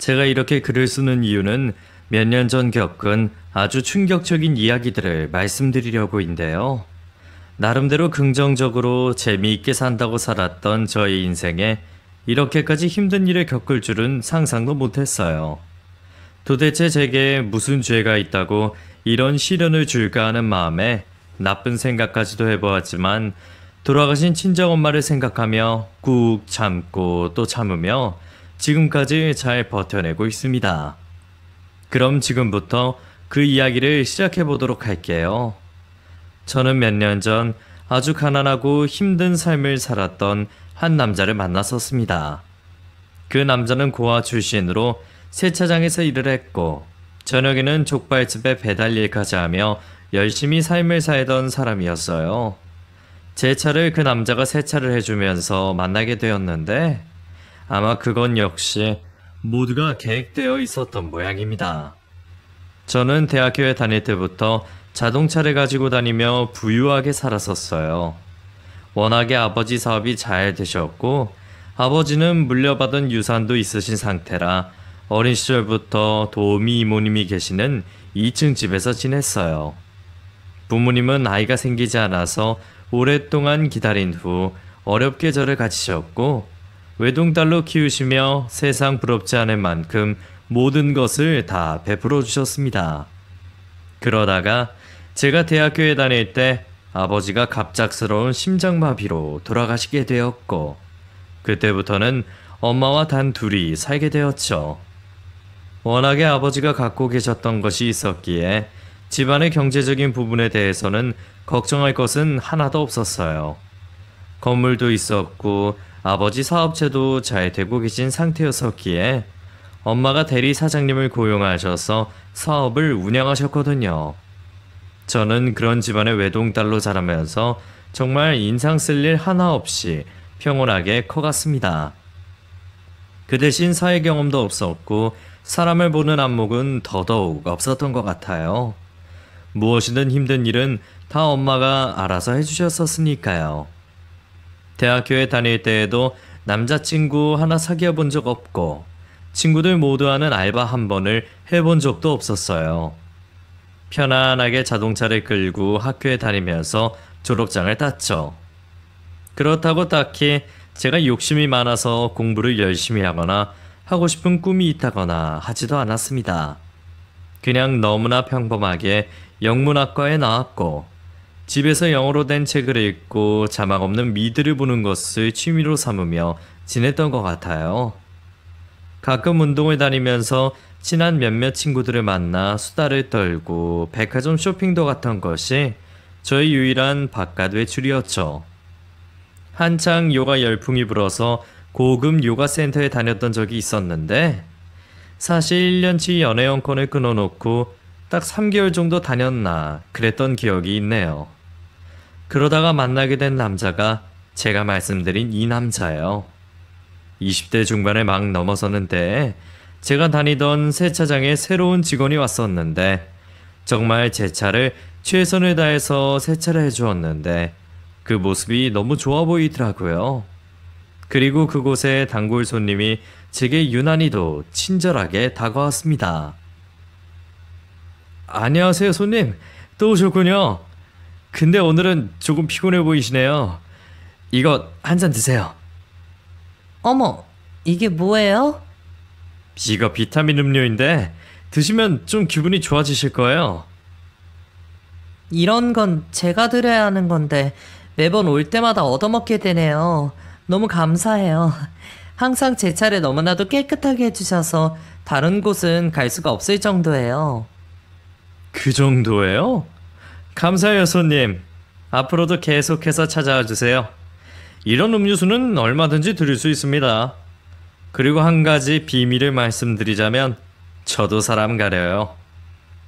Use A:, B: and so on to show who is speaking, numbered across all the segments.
A: 제가 이렇게 글을 쓰는 이유는 몇 년 전 겪은 아주 충격적인 이야기들을 말씀드리려고인데요. 나름대로 긍정적으로 재미있게 산다고 살았던 저의 인생에 이렇게까지 힘든 일을 겪을 줄은 상상도 못했어요. 도대체 제게 무슨 죄가 있다고 이런 시련을 줄까 하는 마음에 나쁜 생각까지도 해보았지만 돌아가신 친정엄마를 생각하며 꾹 참고 또 참으며 지금까지 잘 버텨내고 있습니다. 그럼 지금부터 그 이야기를 시작해 보도록 할게요. 저는 몇 년 전 아주 가난하고 힘든 삶을 살았던 한 남자를 만났었습니다. 그 남자는 고아 출신으로 세차장에서 일을 했고 저녁에는 족발집에 배달일까지 하며 열심히 삶을 살던 사람이었어요. 제 차를 그 남자가 세차를 해주면서 만나게 되었는데 아마 그건 역시 모두가 계획되어 있었던 모양입니다. 저는 대학교에 다닐 때부터 자동차를 가지고 다니며 부유하게 살았었어요. 워낙에 아버지 사업이 잘 되셨고 아버지는 물려받은 유산도 있으신 상태라 어린 시절부터 도우미 이모님이 계시는 2층 집에서 지냈어요. 부모님은 아이가 생기지 않아서 오랫동안 기다린 후 어렵게 저를 가지셨고 외동딸로 키우시며 세상 부럽지 않을 만큼 모든 것을 다 베풀어 주셨습니다. 그러다가 제가 대학교에 다닐 때 아버지가 갑작스러운 심장마비로 돌아가시게 되었고 그때부터는 엄마와 단 둘이 살게 되었죠. 워낙에 아버지가 갖고 계셨던 것이 있었기에 집안의 경제적인 부분에 대해서는 걱정할 것은 하나도 없었어요. 건물도 있었고 아버지 사업체도 잘 되고 계신 상태였었기에 엄마가 대리 사장님을 고용하셔서 사업을 운영하셨거든요. 저는 그런 집안의 외동딸로 자라면서 정말 인상 쓸 일 하나 없이 평온하게 커갔습니다. 그 대신 사회 경험도 없었고 사람을 보는 안목은 더더욱 없었던 것 같아요. 무엇이든 힘든 일은 다 엄마가 알아서 해주셨었으니까요. 대학교에 다닐 때에도 남자친구 하나 사귀어 본 적 없고 친구들 모두 하는 알바 한 번을 해본 적도 없었어요. 편안하게 자동차를 끌고 학교에 다니면서 졸업장을 땄죠. 그렇다고 딱히 제가 욕심이 많아서 공부를 열심히 하거나 하고 싶은 꿈이 있다거나 하지도 않았습니다. 그냥 너무나 평범하게 영문학과에 나왔고 집에서 영어로 된 책을 읽고 자막 없는 미드를 보는 것을 취미로 삼으며 지냈던 것 같아요. 가끔 운동을 다니면서 친한 몇몇 친구들을 만나 수다를 떨고 백화점 쇼핑도 갔던 것이 저의 유일한 바깥 외출이었죠. 한창 요가 열풍이 불어서 고급 요가 센터에 다녔던 적이 있었는데 사실 1년치 연애연권을 끊어놓고 딱 3개월 정도 다녔나 그랬던 기억이 있네요. 그러다가 만나게 된 남자가 제가 말씀드린 이 남자예요. 20대 중반을 막 넘어서는 때에 제가 다니던 세차장에 새로운 직원이 왔었는데 정말 제 차를 최선을 다해서 세차를 해주었는데 그 모습이 너무 좋아 보이더라고요. 그리고 그곳에 단골 손님이 제게 유난히도 친절하게 다가왔습니다. 안녕하세요 손님, 또 오셨군요. 근데 오늘은 조금 피곤해 보이시네요. 이거 한 잔 드세요.
B: 어머, 이게 뭐예요?
A: 이거 비타민 음료인데 드시면 좀 기분이 좋아지실 거예요.
B: 이런 건 제가 드려야 하는 건데 매번 올 때마다 얻어먹게 되네요. 너무 감사해요. 항상 제 차를 너무나도 깨끗하게 해주셔서 다른 곳은 갈 수가 없을 정도예요.
A: 그 정도예요? 감사해요 손님. 앞으로도 계속해서 찾아와 주세요. 이런 음료수는 얼마든지 드릴 수 있습니다. 그리고 한 가지 비밀을 말씀드리자면 저도 사람 가려요.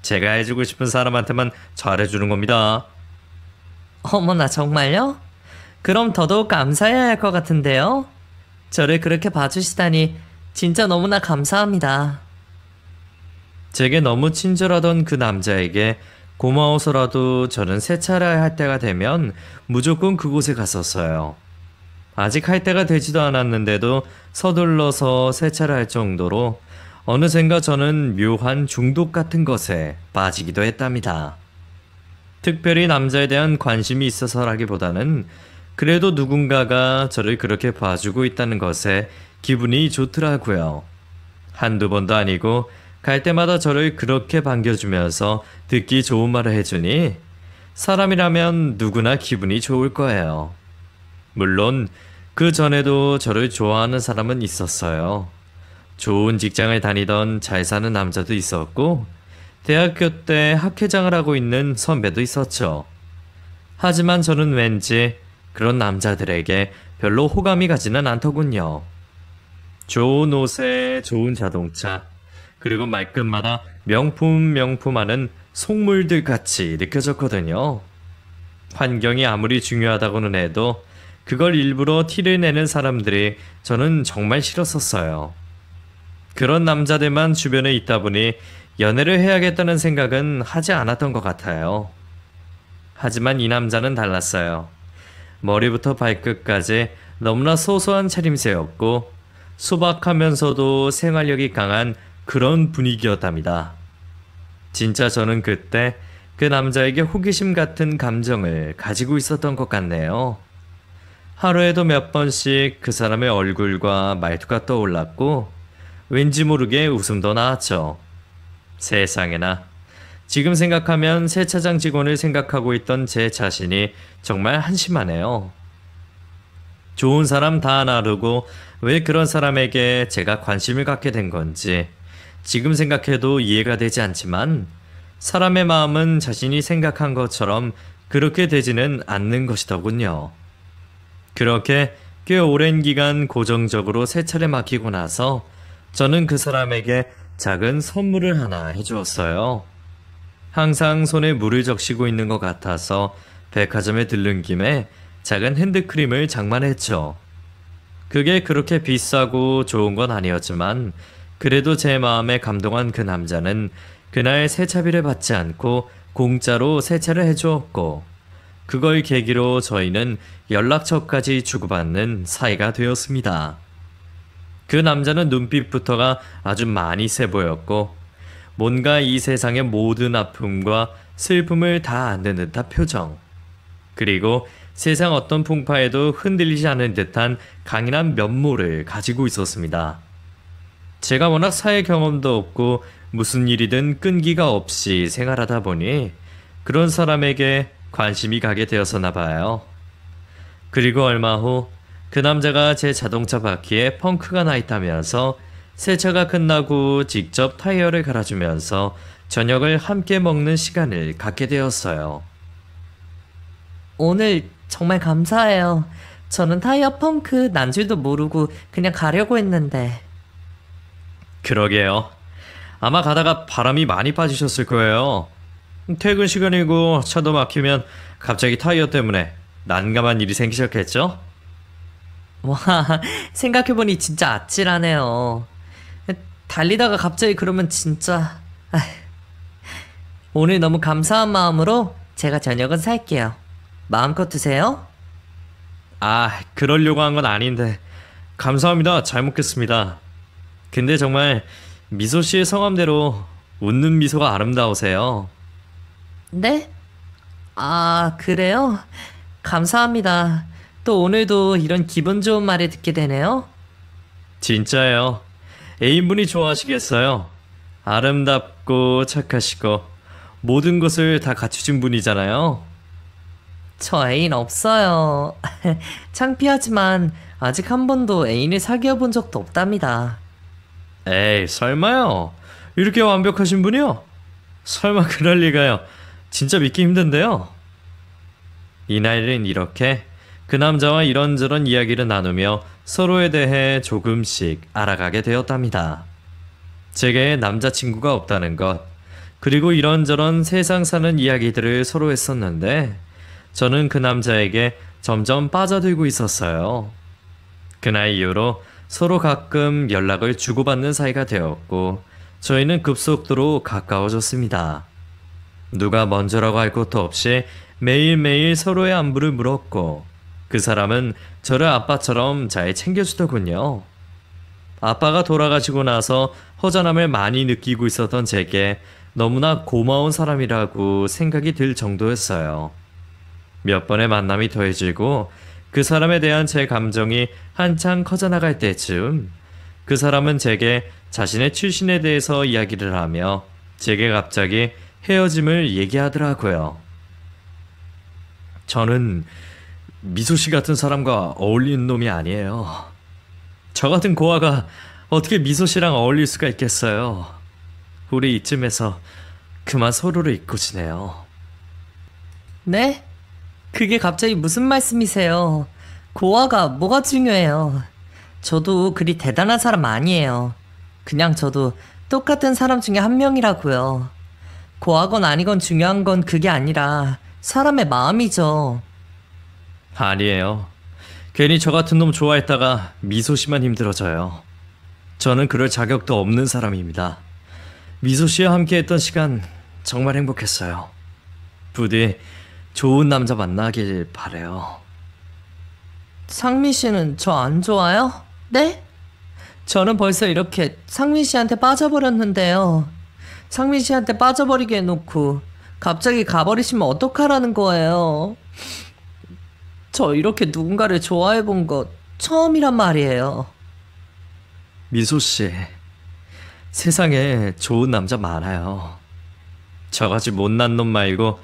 A: 제가 해주고 싶은 사람한테만 잘해주는 겁니다.
B: 어머나 정말요? 그럼 더더욱 감사해야 할 것 같은데요? 저를 그렇게 봐주시다니 진짜 너무나 감사합니다.
A: 제게 너무 친절하던 그 남자에게 고마워서라도 저는 세차를 할 때가 되면 무조건 그곳에 갔었어요. 아직 할 때가 되지도 않았는데도 서둘러서 세차를 할 정도로 어느샌가 저는 묘한 중독 같은 것에 빠지기도 했답니다. 특별히 남자에 대한 관심이 있어서라기보다는 그래도 누군가가 저를 그렇게 봐주고 있다는 것에 기분이 좋더라고요. 한두 번도 아니고 갈 때마다 저를 그렇게 반겨주면서 듣기 좋은 말을 해주니 사람이라면 누구나 기분이 좋을 거예요. 물론 그 전에도 저를 좋아하는 사람은 있었어요. 좋은 직장을 다니던 잘 사는 남자도 있었고 대학교 때 학회장을 하고 있는 선배도 있었죠. 하지만 저는 왠지 그런 남자들에게 별로 호감이 가지는 않더군요. 좋은 옷에 좋은 자동차, 그리고 말끝마다 명품하는 속물들 같이 느껴졌거든요. 환경이 아무리 중요하다고는 해도 그걸 일부러 티를 내는 사람들이 저는 정말 싫었었어요. 그런 남자들만 주변에 있다 보니 연애를 해야겠다는 생각은 하지 않았던 것 같아요. 하지만 이 남자는 달랐어요. 머리부터 발끝까지 너무나 소소한 차림새였고 소박하면서도 생활력이 강한 그런 분위기였답니다. 진짜 저는 그때 그 남자에게 호기심 같은 감정을 가지고 있었던 것 같네요. 하루에도 몇 번씩 그 사람의 얼굴과 말투가 떠올랐고 왠지 모르게 웃음도 나왔죠. 세상에나. 지금 생각하면 세차장 직원을 생각하고 있던 제 자신이 정말 한심하네요. 좋은 사람 다 나르고 왜 그런 사람에게 제가 관심을 갖게 된 건지 지금 생각해도 이해가 되지 않지만 사람의 마음은 자신이 생각한 것처럼 그렇게 되지는 않는 것이더군요. 그렇게 꽤 오랜 기간 고정적으로 세차를 맡기고 나서 저는 그 사람에게 작은 선물을 하나 해주었어요. 항상 손에 물을 적시고 있는 것 같아서 백화점에 들른 김에 작은 핸드크림을 장만했죠. 그게 그렇게 비싸고 좋은 건 아니었지만 그래도 제 마음에 감동한 그 남자는 그날 세차비를 받지 않고 공짜로 세차를 해주었고 그걸 계기로 저희는 연락처까지 주고받는 사이가 되었습니다. 그 남자는 눈빛부터가 아주 많이 세 보였고 뭔가 이 세상의 모든 아픔과 슬픔을 다 아는 듯한 표정, 그리고 세상 어떤 풍파에도 흔들리지 않은 듯한 강인한 면모를 가지고 있었습니다. 제가 워낙 사회 경험도 없고 무슨 일이든 끈기가 없이 생활하다 보니 그런 사람에게 관심이 가게 되었었나 봐요. 그리고 얼마 후 그 남자가 제 자동차 바퀴에 펑크가 나 있다면서 세차가 끝나고 직접 타이어를 갈아주면서 저녁을 함께 먹는 시간을 갖게 되었어요.
B: 오늘 정말 감사해요. 저는 타이어 펑크 난 줄도 모르고 그냥 가려고 했는데.
A: 그러게요. 아마 가다가 바람이 많이 빠지셨을 거예요. 퇴근 시간이고 차도 막히면 갑자기 타이어 때문에 난감한 일이 생기셨겠죠?
B: 와, 생각해보니 진짜 아찔하네요. 달리다가 갑자기 그러면 진짜... 오늘 너무 감사한 마음으로 제가 저녁은 살게요. 마음껏 드세요.
A: 아, 그러려고 한 건 아닌데. 감사합니다. 잘 먹겠습니다. 근데 정말 미소 씨의 성함대로 웃는 미소가 아름다우세요.
B: 네? 아, 그래요? 감사합니다. 또 오늘도 이런 기분 좋은 말을 듣게 되네요.
A: 진짜요. 애인분이 좋아하시겠어요. 아름답고 착하시고 모든 것을 다 갖추신 분이잖아요.
B: 저 애인 없어요. 창피하지만 아직 한 번도 애인을 사귀어 본 적도 없답니다.
A: 에이, 설마요. 이렇게 완벽하신 분이요? 설마 그럴 리가요. 진짜 믿기 힘든데요. 이날은 이렇게 그 남자와 이런저런 이야기를 나누며 서로에 대해 조금씩 알아가게 되었답니다. 제게 남자친구가 없다는 것, 그리고 이런저런 세상 사는 이야기들을 서로 했었는데 저는 그 남자에게 점점 빠져들고 있었어요. 그날 이후로 서로 가끔 연락을 주고받는 사이가 되었고 저희는 급속도로 가까워졌습니다. 누가 먼저라고 할 것도 없이 매일매일 서로의 안부를 물었고 그 사람은 저를 아빠처럼 잘 챙겨주더군요. 아빠가 돌아가시고 나서 허전함을 많이 느끼고 있었던 제게 너무나 고마운 사람이라고 생각이 들 정도였어요. 몇 번의 만남이 더해지고 그 사람에 대한 제 감정이 한창 커져나갈 때쯤 그 사람은 제게 자신의 출신에 대해서 이야기를 하며 제게 갑자기 헤어짐을 얘기하더라고요. 저는 미소 씨 같은 사람과 어울리는 놈이 아니에요. 저 같은 고아가 어떻게 미소 씨랑 어울릴 수가 있겠어요. 우리 이쯤에서 그만 서로를 잊고 지내요.
B: 네? 그게 갑자기 무슨 말씀이세요? 고아가 뭐가 중요해요? 저도 그리 대단한 사람 아니에요. 그냥 저도 똑같은 사람 중에 한 명이라고요. 고아건 아니건 중요한 건 그게 아니라 사람의 마음이죠.
A: 아니에요. 괜히 저 같은 놈 좋아했다가 미소 씨만 힘들어져요. 저는 그럴 자격도 없는 사람입니다. 미소 씨와 함께 했던 시간 정말 행복했어요. 부디 좋은 남자 만나길 바래요.
B: 상민 씨는 저 안 좋아요? 네? 저는 벌써 이렇게 상민 씨한테 빠져버렸는데요. 상민 씨한테 빠져버리게 해놓고 갑자기 가버리시면 어떡하라는 거예요? 저 이렇게 누군가를 좋아해본 거 처음이란 말이에요.
A: 미소 씨, 세상에 좋은 남자 많아요. 저같이 못난 놈 말고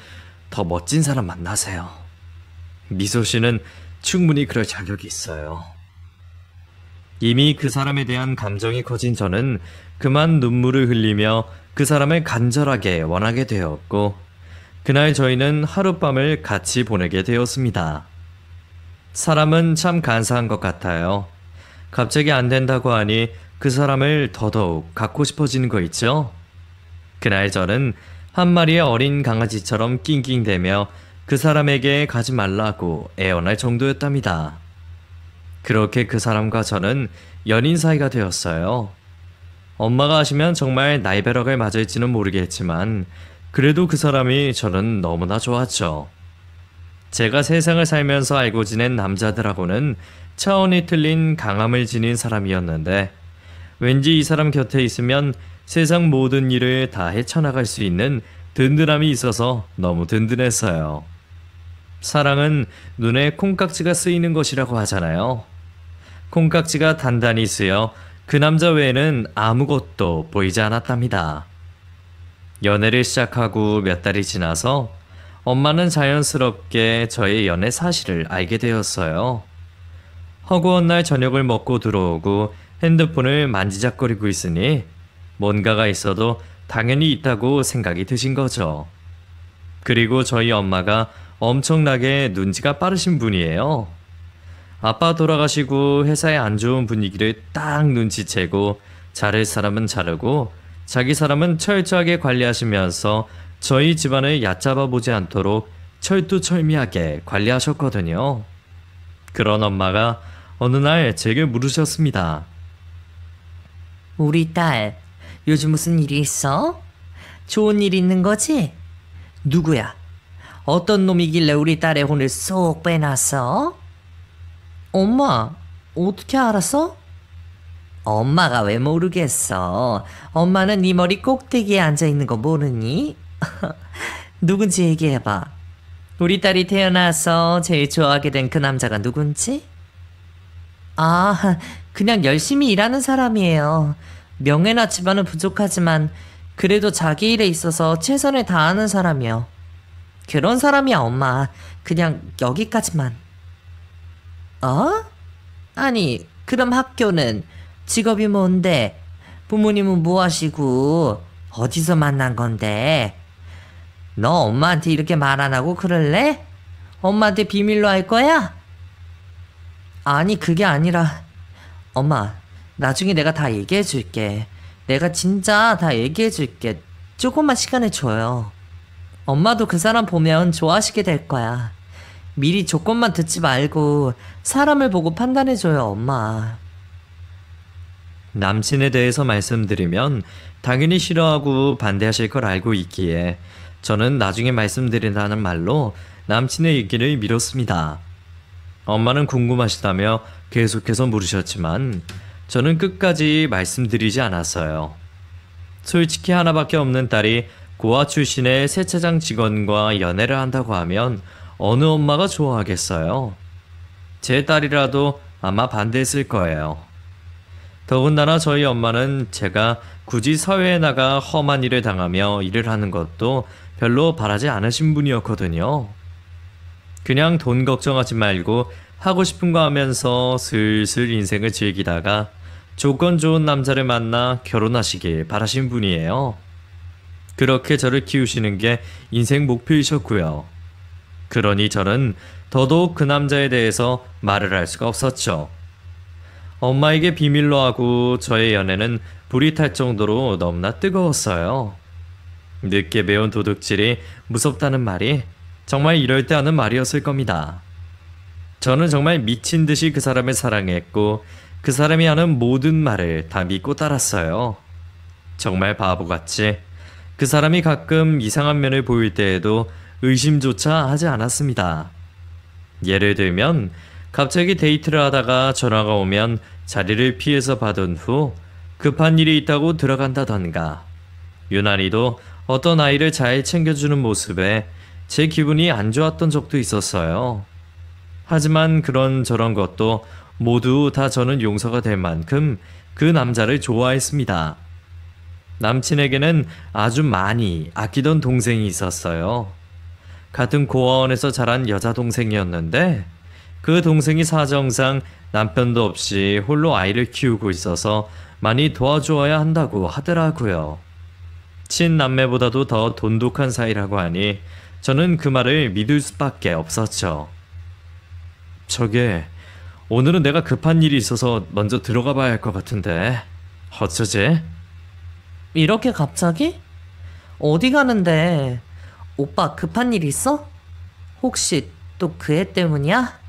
A: 더 멋진 사람 만나세요. 미소 씨는 충분히 그럴 자격이 있어요. 이미 그 사람에 대한 감정이 커진 저는 그만 눈물을 흘리며 그 사람을 간절하게 원하게 되었고, 그날 저희는 하룻밤을 같이 보내게 되었습니다. 사람은 참 간사한 것 같아요. 갑자기 안 된다고 하니 그 사람을 더더욱 갖고 싶어지는 거 있죠? 그날 저는 한 마리의 어린 강아지처럼 낑낑대며 그 사람에게 가지 말라고 애원할 정도였답니다. 그렇게 그 사람과 저는 연인 사이가 되었어요. 엄마가 아시면 정말 날벼락을 맞을지는 모르겠지만 그래도 그 사람이 저는 너무나 좋았죠. 제가 세상을 살면서 알고 지낸 남자들하고는 차원이 틀린 강함을 지닌 사람이었는데 왠지 이 사람 곁에 있으면 세상 모든 일을 다 헤쳐나갈 수 있는 든든함이 있어서 너무 든든했어요. 사랑은 눈에 콩깍지가 쓰이는 것이라고 하잖아요. 콩깍지가 단단히 쓰여 그 남자 외에는 아무것도 보이지 않았답니다. 연애를 시작하고 몇 달이 지나서 엄마는 자연스럽게 저의 연애 사실을 알게 되었어요. 허구한 날 저녁을 먹고 들어오고 핸드폰을 만지작거리고 있으니 뭔가가 있어도 당연히 있다고 생각이 드신 거죠. 그리고 저희 엄마가 엄청나게 눈치가 빠르신 분이에요. 아빠 돌아가시고 회사의 안 좋은 분위기를 딱 눈치채고 자를 사람은 자르고 자기 사람은 철저하게 관리하시면서 저희 집안을 얕잡아 보지 않도록 철두철미하게 관리하셨거든요. 그런 엄마가 어느 날 제게 물으셨습니다.
B: 우리 딸, 요즘 무슨 일이 있어? 좋은 일 있는 거지? 누구야? 어떤 놈이길래 우리 딸의 혼을 쏙 빼놨어? 엄마, 어떻게 알았어? 엄마가 왜 모르겠어. 엄마는 네 머리 꼭대기에 앉아있는 거 모르니? 누군지 얘기해봐. 우리 딸이 태어나서 제일 좋아하게 된 그 남자가 누군지? 아, 그냥 열심히 일하는 사람이에요. 명예나 집안은 부족하지만 그래도 자기 일에 있어서 최선을 다하는 사람이요. 그런 사람이야, 엄마. 그냥 여기까지만. 어? 아니, 그럼 학교는? 직업이 뭔데? 부모님은 뭐 하시고? 어디서 만난 건데? 너 엄마한테 이렇게 말 안 하고 그럴래? 엄마한테 비밀로 할 거야? 아니, 그게 아니라 엄마, 나중에 내가 다 얘기해 줄게. 내가 진짜 다 얘기해 줄게. 조금만 시간을 줘요. 엄마도 그 사람 보면 좋아하시게 될 거야. 미리 조건만 듣지 말고 사람을 보고 판단해 줘요, 엄마.
A: 남친에 대해서 말씀드리면 당연히 싫어하고 반대하실 걸 알고 있기에 저는 나중에 말씀드린다는 말로 남친의 얘기를 미뤘습니다. 엄마는 궁금하시다며 계속해서 물으셨지만 저는 끝까지 말씀드리지 않았어요. 솔직히 하나밖에 없는 딸이 고아 출신의 세차장 직원과 연애를 한다고 하면 어느 엄마가 좋아하겠어요? 제 딸이라도 아마 반대했을 거예요. 더군다나 저희 엄마는 제가 굳이 사회에 나가 험한 일을 당하며 일을 하는 것도 별로 바라지 않으신 분이었거든요. 그냥 돈 걱정하지 말고 하고 싶은 거 하면서 슬슬 인생을 즐기다가 조건 좋은 남자를 만나 결혼하시길 바라신 분이에요. 그렇게 저를 키우시는 게 인생 목표이셨고요. 그러니 저는 더더욱 그 남자에 대해서 말을 할 수가 없었죠. 엄마에게 비밀로 하고 저의 연애는 불이 탈 정도로 너무나 뜨거웠어요. 늦게 배운 도둑질이 무섭다는 말이 정말 이럴 때 하는 말이었을 겁니다. 저는 정말 미친 듯이 그 사람을 사랑했고 그 사람이 하는 모든 말을 다 믿고 따랐어요. 정말 바보같이 그 사람이 가끔 이상한 면을 보일 때에도 의심조차 하지 않았습니다. 예를 들면 갑자기 데이트를 하다가 전화가 오면 자리를 피해서 받은 후 급한 일이 있다고 들어간다던가, 유난히도 어떤 아이를 잘 챙겨주는 모습에 제 기분이 안 좋았던 적도 있었어요. 하지만 그런 저런 것도 모두 다 저는 용서가 될 만큼 그 남자를 좋아했습니다. 남친에게는 아주 많이 아끼던 동생이 있었어요. 같은 고아원에서 자란 여자 동생이었는데 그 동생이 사정상 남편도 없이 홀로 아이를 키우고 있어서 많이 도와주어야 한다고 하더라고요. 친남매보다도 더 돈독한 사이라고 하니 저는 그 말을 믿을 수밖에 없었죠. 저게 오늘은 내가 급한 일이 있어서 먼저 들어가 봐야 할 것 같은데 어쩌지?
B: 이렇게 갑자기? 어디 가는데? 오빠 급한 일 있어? 혹시 또 그 애 때문이야?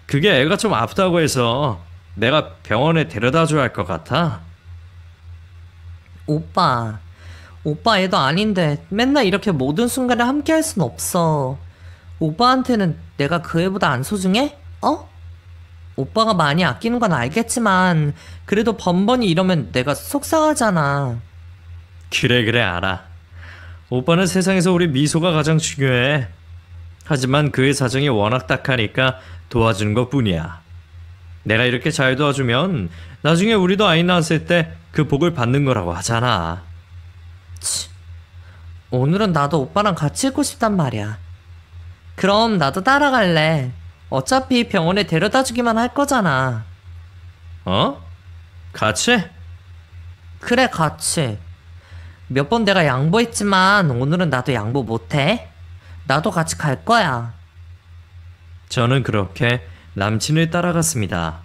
A: 그게 애가 좀 아프다고 해서 내가 병원에 데려다 줘야 할 것 같아.
B: 오빠 애도 아닌데 맨날 이렇게 모든 순간에 함께 할 순 없어. 오빠한테는 내가 그 애보다 안 소중해? 어? 오빠가 많이 아끼는 건 알겠지만 그래도 번번이 이러면 내가 속상하잖아.
A: 그래 알아. 오빠는 세상에서 우리 미소가 가장 중요해. 하지만 그의 사정이 워낙 딱하니까 도와주는 것 뿐이야. 내가 이렇게 잘 도와주면 나중에 우리도 아이 낳았을 때 그 복을 받는 거라고 하잖아.
B: 오늘은 나도 오빠랑 같이 있고 싶단 말이야. 그럼 나도 따라갈래. 어차피 병원에 데려다 주기만 할 거잖아.
A: 어? 같이?
B: 그래, 같이. 몇 번 내가 양보했지만 오늘은 나도 양보 못해. 나도 같이 갈 거야.
A: 저는 그렇게 남친을 따라갔습니다.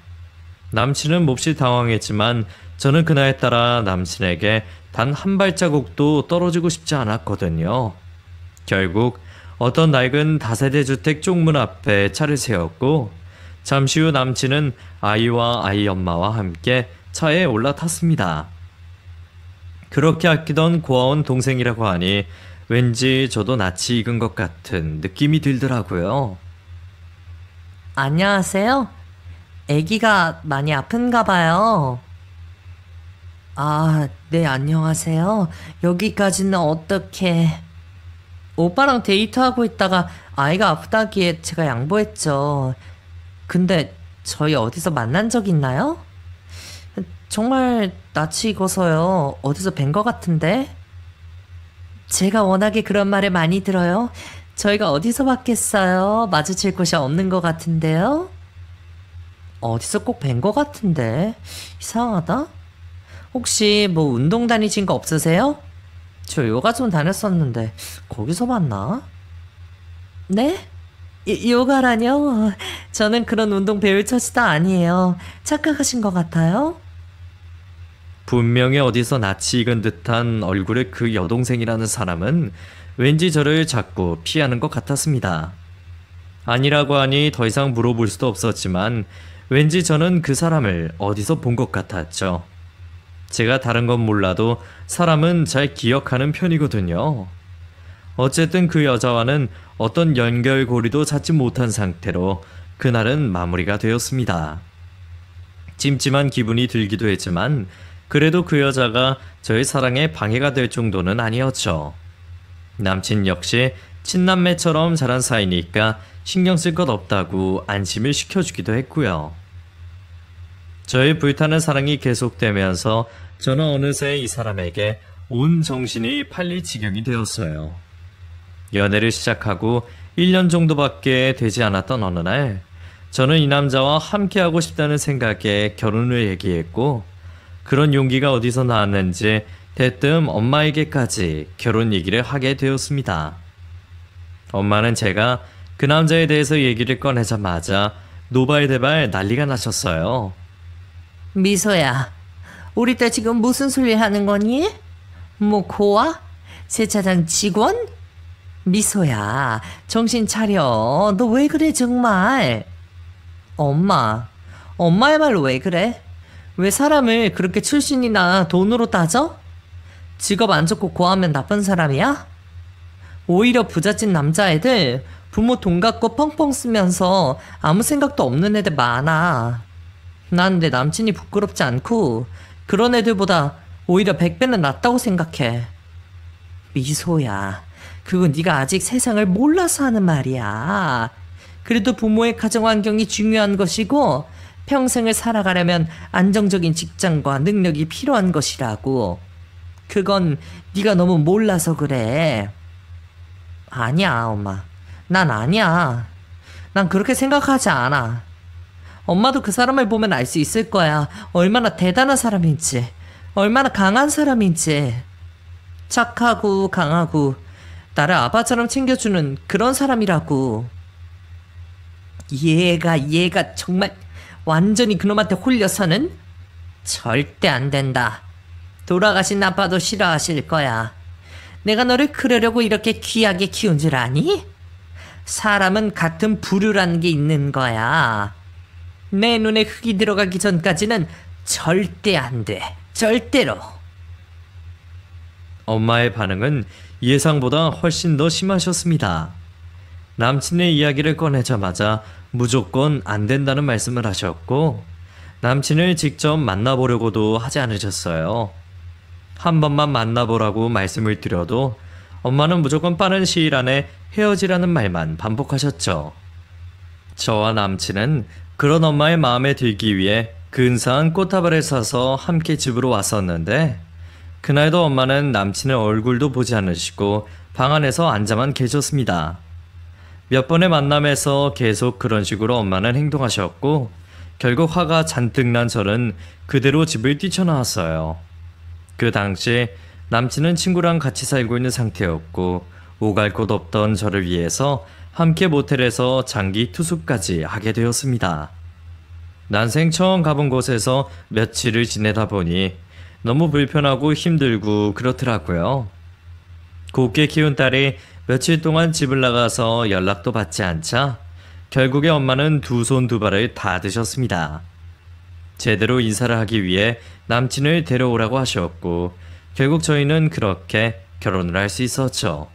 A: 남친은 몹시 당황했지만 저는 그날따라 남친에게 단 한 발자국도 떨어지고 싶지 않았거든요. 결국 어떤 낡은 다세대 주택 쪽문 앞에 차를 세웠고 잠시 후 남친은 아이와 아이 엄마와 함께 차에 올라탔습니다. 그렇게 아끼던 고아원 동생이라고 하니 왠지 저도 낯이 익은 것 같은 느낌이 들더라고요.
B: 안녕하세요. 아기가 많이 아픈가 봐요. 네, 안녕하세요. 여기까지는 어떻게... 오빠랑 데이트하고 있다가 아이가 아프다기에 제가 양보했죠. 근데 저희 어디서 만난 적 있나요? 정말 낯이 익어서요. 어디서 뵌 것 같은데? 제가 워낙에 그런 말을 많이 들어요. 저희가 어디서 봤겠어요? 마주칠 곳이 없는 것 같은데요? 어디서 꼭 뵌 것 같은데? 이상하다? 혹시 뭐 운동 다니신 거 없으세요? 저 요가 좀 다녔었는데 거기서 봤나? 네? 요가라뇨? 저는 그런 운동 배울 처지도 아니에요. 착각하신 것 같아요?
A: 분명히 어디서 낯이 익은 듯한 얼굴의 그 여동생이라는 사람은 왠지 저를 자꾸 피하는 것 같았습니다. 아니라고 하니 더 이상 물어볼 수도 없었지만 왠지 저는 그 사람을 어디서 본 것 같았죠. 제가 다른 건 몰라도 사람은 잘 기억하는 편이거든요. 어쨌든 그 여자와는 어떤 연결고리도 찾지 못한 상태로 그날은 마무리가 되었습니다. 찜찜한 기분이 들기도 했지만 그래도 그 여자가 저의 사랑에 방해가 될 정도는 아니었죠. 남친 역시 친남매처럼 자란 사이니까 신경 쓸 것 없다고 안심을 시켜주기도 했고요. 저의 불타는 사랑이 계속되면서 저는 어느새 이 사람에게 온 정신이 팔릴 지경이 되었어요. 연애를 시작하고 1년 정도밖에 되지 않았던 어느 날, 저는 이 남자와 함께하고 싶다는 생각에 결혼을 얘기했고, 그런 용기가 어디서 나왔는지 대뜸 엄마에게까지 결혼 얘기를 하게 되었습니다. 엄마는 제가 그 남자에 대해서 얘기를 꺼내자마자 노발대발 난리가 나셨어요.
B: 미소야, 우리 딸 지금 무슨 소리 하는 거니? 뭐 고아? 세차장 직원? 미소야, 정신 차려. 너 왜 그래 정말? 엄마야말로 왜 그래? 왜 사람을 그렇게 출신이나 돈으로 따져? 직업 안 좋고 고하면 나쁜 사람이야? 오히려 부잣집 남자애들 부모 돈 갖고 펑펑 쓰면서 아무 생각도 없는 애들 많아. 난 내 남친이 부끄럽지 않고 그런 애들보다 오히려 100배는 낫다고 생각해. 미소야, 그건 네가 아직 세상을 몰라서 하는 말이야. 그래도 부모의 가정 환경이 중요한 것이고 평생을 살아가려면 안정적인 직장과 능력이 필요한 것이라고. 그건 네가 너무 몰라서 그래. 아니야, 엄마. 난 아니야. 난 그렇게 생각하지 않아. 엄마도 그 사람을 보면 알 수 있을 거야. 얼마나 대단한 사람인지, 얼마나 강한 사람인지. 착하고 강하고 나를 아빠처럼 챙겨주는 그런 사람이라고. 얘가 정말 완전히 그놈한테 홀려서는 절대 안 된다. 돌아가신 아빠도 싫어하실 거야. 내가 너를 그러려고 이렇게 귀하게 키운 줄 아니? 사람은 같은 부류라는 게 있는 거야. 내 눈에 흙이 들어가기 전까지는 절대 안 돼. 절대로.
A: 엄마의 반응은 예상보다 훨씬 더 심하셨습니다. 남친의 이야기를 꺼내자마자 무조건 안 된다는 말씀을 하셨고, 남친을 직접 만나보려고도 하지 않으셨어요. 한 번만 만나보라고 말씀을 드려도 엄마는 무조건 빠른 시일 안에 헤어지라는 말만 반복하셨죠. 저와 남친은 그런 엄마의 마음에 들기 위해 근사한 꽃다발을 사서 함께 집으로 왔었는데, 그날도 엄마는 남친의 얼굴도 보지 않으시고 방 안에서 앉아만 계셨습니다. 몇 번의 만남에서 계속 그런 식으로 엄마는 행동하셨고, 결국 화가 잔뜩 난 저는 그대로 집을 뛰쳐나왔어요. 그 당시 남친은 친구랑 같이 살고 있는 상태였고, 오갈 곳 없던 저를 위해서 함께 모텔에서 장기 투숙까지 하게 되었습니다. 난생 처음 가본 곳에서 며칠을 지내다 보니 너무 불편하고 힘들고 그렇더라고요. 곱게 키운 딸이 며칠 동안 집을 나가서 연락도 받지 않자 결국에 엄마는 두 손 두 발을 다 드셨습니다. 제대로 인사를 하기 위해 남친을 데려오라고 하셨고, 결국 저희는 그렇게 결혼을 할 수 있었죠.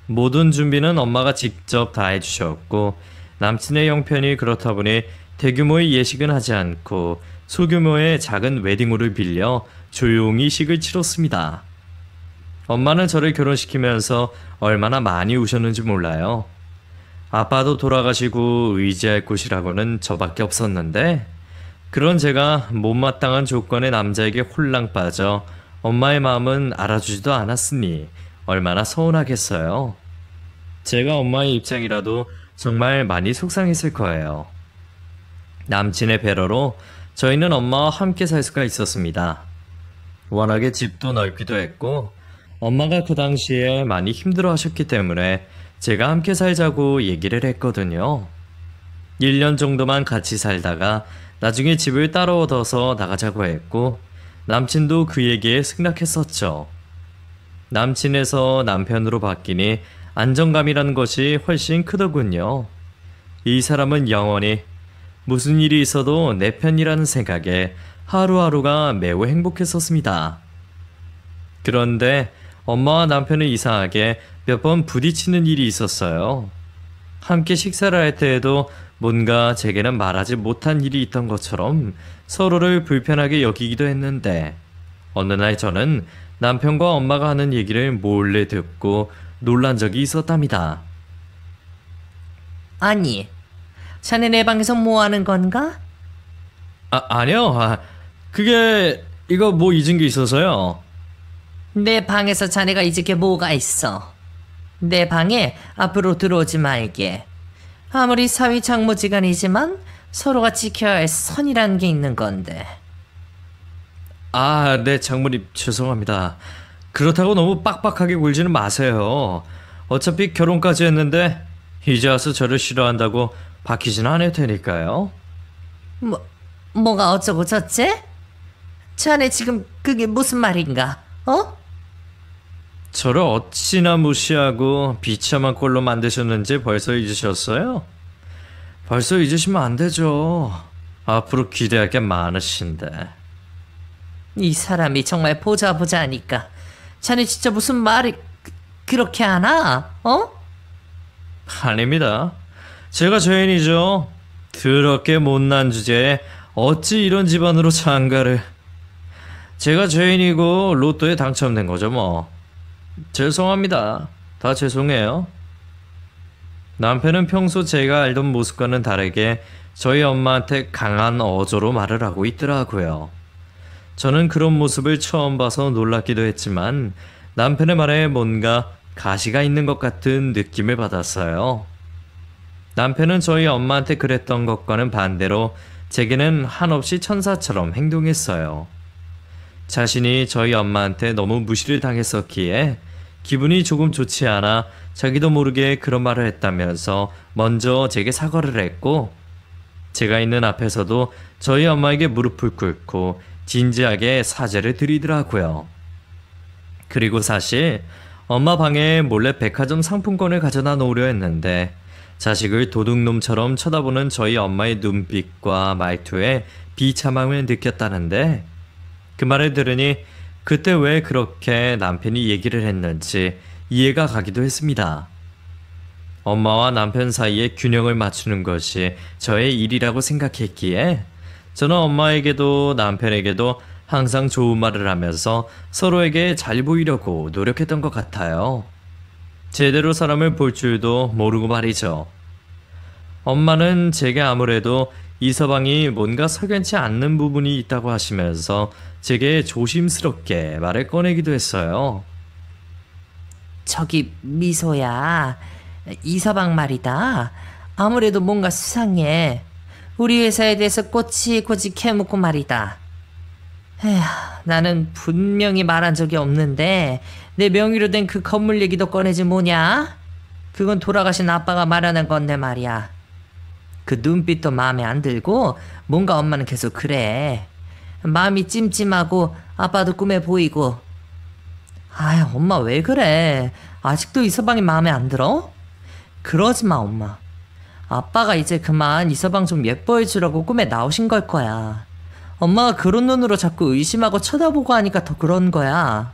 A: 모든 준비는 엄마가 직접 다 해주셨고, 남친의 형편이 그렇다 보니 대규모의 예식은 하지 않고 소규모의 작은 웨딩홀을 빌려 조용히 식을 치렀습니다. 엄마는 저를 결혼시키면서 얼마나 많이 우셨는지 몰라요. 아빠도 돌아가시고 의지할 곳이라고는 저밖에 없었는데, 그런 제가 못마땅한 조건의 남자에게 홀랑 빠져 엄마의 마음은 알아주지도 않았으니 얼마나 서운하겠어요. 제가 엄마의 입장이라도 정말 많이 속상했을 거예요. 남친의 배려로 저희는 엄마와 함께 살 수가 있었습니다. 워낙에 집도 넓기도 했고, 엄마가 그 당시에 많이 힘들어 하셨기 때문에 제가 함께 살자고 얘기를 했거든요. 1년 정도만 같이 살다가 나중에 집을 따로 얻어서 나가자고 했고, 남친도 그 얘기에 승낙했었죠. 남친에서 남편으로 바뀌니 안정감이라는 것이 훨씬 크더군요. 이 사람은 영원히 무슨 일이 있어도 내 편이라는 생각에 하루하루가 매우 행복했었습니다. 그런데 엄마와 남편은 이상하게 몇 번 부딪히는 일이 있었어요. 함께 식사를 할 때에도 뭔가 제게는 말하지 못한 일이 있던 것처럼 서로를 불편하게 여기기도 했는데 어느 날 저는 남편과 엄마가 하는 얘기를 몰래 듣고 놀란 적이 있었답니다.
B: 아니, 자네 내 방에서 뭐 하는 건가?
A: 아니요. 그게 이거 뭐 잊은 게 있어서요.
B: 내 방에서 자네가 잊을 게 뭐가 있어? 내 방에 앞으로 들어오지 말게. 아무리 사위 장모지간이지만 서로가 지켜야 할 선이라는 게 있는 건데.
A: 네, 장모님 죄송합니다. 그렇다고 너무 빡빡하게 굴지는 마세요. 어차피 결혼까지 했는데 이제 와서 저를 싫어한다고 바뀌지는 않을 테니까요.
B: 뭐가 어쩌고 저째? 자네 지금 그게 무슨 말인가? 어?
A: 저를 어찌나 무시하고 비참한 꼴로 만드셨는지 벌써 잊으셨어요? 벌써 잊으시면 안 되죠. 앞으로 기대할 게 많으신데.
B: 이 사람이 정말 보자 하니까 자네 진짜 무슨 말을 그렇게 하나? 어?
A: 아닙니다. 제가 죄인이죠. 더럽게 못난 주제에 어찌 이런 집안으로 장가를. 제가 죄인이고 로또에 당첨된 거죠 뭐. 죄송합니다. 다 죄송해요. 남편은 평소 제가 알던 모습과는 다르게 저희 엄마한테 강한 어조로 말을 하고 있더라고요. 저는 그런 모습을 처음 봐서 놀랍기도 했지만 남편의 말에 뭔가 가시가 있는 것 같은 느낌을 받았어요. 남편은 저희 엄마한테 그랬던 것과는 반대로 제게는 한없이 천사처럼 행동했어요. 자신이 저희 엄마한테 너무 무시를 당했었기에 기분이 조금 좋지 않아 자기도 모르게 그런 말을 했다면서 먼저 제게 사과를 했고 제가 있는 앞에서도 저희 엄마에게 무릎을 꿇고 진지하게 사죄를 드리더라고요. 그리고 사실 엄마 방에 몰래 백화점 상품권을 가져다 놓으려 했는데 자식을 도둑놈처럼 쳐다보는 저희 엄마의 눈빛과 말투에 비참함을 느꼈다는데 그 말을 들으니 그때 왜 그렇게 남편이 얘기를 했는지 이해가 가기도 했습니다. 엄마와 남편 사이에 균형을 맞추는 것이 저의 일이라고 생각했기에 저는 엄마에게도 남편에게도 항상 좋은 말을 하면서 서로에게 잘 보이려고 노력했던 것 같아요. 제대로 사람을 볼 줄도 모르고 말이죠. 엄마는 제게 아무래도 이서방이 뭔가 석연치 않는 부분이 있다고 하시면서 제게 조심스럽게 말을 꺼내기도 했어요.
B: 저기 미소야, 이서방 말이다. 아무래도 뭔가 수상해. 우리 회사에 대해서 꼬치꼬치 캐묻고 말이다. 에휴, 나는 분명히 말한 적이 없는데 내 명의로 된 그 건물 얘기도 꺼내지 뭐냐? 그건 돌아가신 아빠가 말하는 건데 말이야. 그 눈빛도 마음에 안 들고 뭔가 엄마는 계속 그래. 마음이 찜찜하고 아빠도 꿈에 보이고. 아유, 엄마 왜 그래? 아직도 이서방이 마음에 안 들어? 그러지 마, 엄마. 아빠가 이제 그만 이서방 좀 예뻐해 주라고 꿈에 나오신 걸 거야. 엄마가 그런 눈으로 자꾸 의심하고 쳐다보고 하니까 더 그런 거야.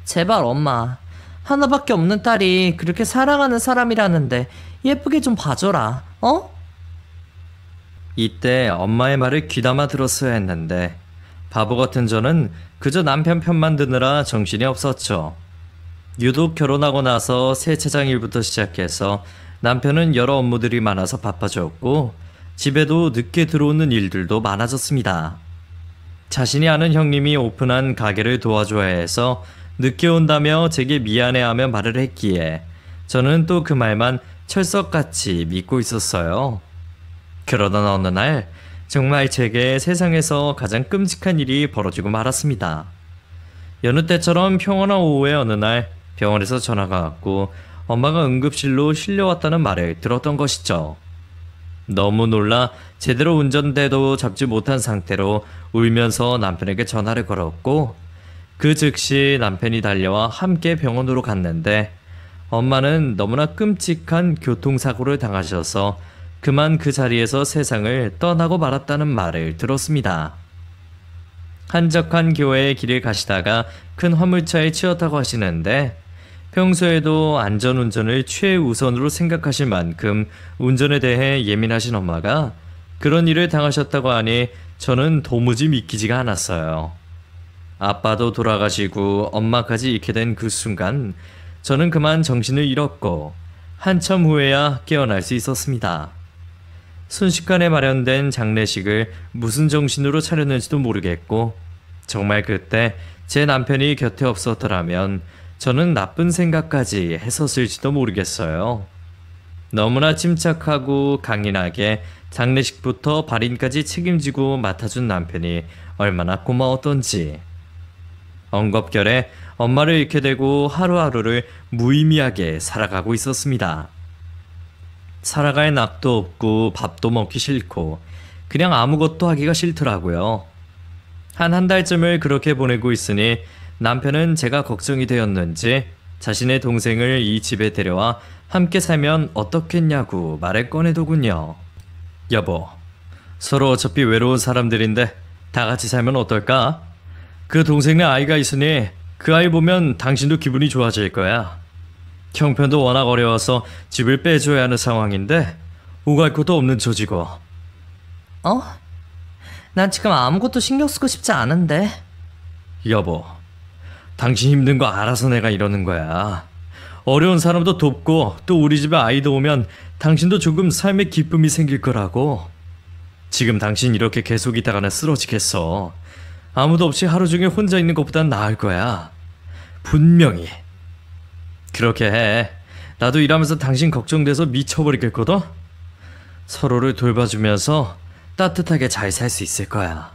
B: 제발 엄마, 하나밖에 없는 딸이 그렇게 사랑하는 사람이라는데 예쁘게 좀 봐줘라, 어?
A: 이때 엄마의 말을 귀담아 들었어야 했는데 바보 같은 저는 그저 남편 편만 드느라 정신이 없었죠. 유독 결혼하고 나서 세차장 일부터 시작해서 남편은 여러 업무들이 많아서 바빠졌고 집에도 늦게 들어오는 일들도 많아졌습니다. 자신이 아는 형님이 오픈한 가게를 도와줘야 해서 늦게 온다며 제게 미안해하며 말을 했기에 저는 또 그 말만 철석같이 믿고 있었어요. 그러던 어느 날 정말 제게 세상에서 가장 끔찍한 일이 벌어지고 말았습니다. 여느 때처럼 평온한 오후의 어느 날 병원에서 전화가 왔고 엄마가 응급실로 실려왔다는 말을 들었던 것이죠. 너무 놀라 제대로 운전대도 잡지 못한 상태로 울면서 남편에게 전화를 걸었고 그 즉시 남편이 달려와 함께 병원으로 갔는데 엄마는 너무나 끔찍한 교통사고를 당하셔서 그만 그 자리에서 세상을 떠나고 말았다는 말을 들었습니다. 한적한 교회의 길을 가시다가 큰 화물차에 치였다고 하시는데 평소에도 안전운전을 최우선으로 생각하실 만큼 운전에 대해 예민하신 엄마가 그런 일을 당하셨다고 하니 저는 도무지 믿기지가 않았어요. 아빠도 돌아가시고 엄마까지 잃게 된 그 순간 저는 그만 정신을 잃었고 한참 후에야 깨어날 수 있었습니다. 순식간에 마련된 장례식을 무슨 정신으로 차렸는지도 모르겠고 정말 그때 제 남편이 곁에 없었더라면 저는 나쁜 생각까지 했었을지도 모르겠어요. 너무나 침착하고 강인하게 장례식부터 발인까지 책임지고 맡아준 남편이 얼마나 고마웠던지. 엉겁결에 엄마를 잃게 되고 하루하루를 무의미하게 살아가고 있었습니다. 살아갈 낙도 없고 밥도 먹기 싫고 그냥 아무것도 하기가 싫더라고요. 한 달쯤을 그렇게 보내고 있으니 남편은 제가 걱정이 되었는지 자신의 동생을 이 집에 데려와 함께 살면 어떻겠냐고 말을 꺼내더군요. 여보, 서로 어차피 외로운 사람들인데 다 같이 살면 어떨까? 그 동생네 아이가 있으니 그 아이 보면 당신도 기분이 좋아질 거야. 형편도 워낙 어려워서 집을 빼줘야 하는 상황인데 오갈 곳도 없는 처지고.
B: 어? 난 지금 아무것도 신경 쓰고 싶지 않은데.
A: 여보, 당신 힘든 거 알아서 내가 이러는 거야. 어려운 사람도 돕고 또 우리 집에 아이도 오면 당신도 조금 삶의 기쁨이 생길 거라고. 지금 당신 이렇게 계속 있다가는 쓰러지겠어. 아무도 없이 하루 종일 혼자 있는 것보단 나을 거야. 분명히. 그렇게 해. 나도 일하면서 당신 걱정돼서 미쳐버리겠거든? 서로를 돌봐주면서 따뜻하게 잘 살 수 있을 거야.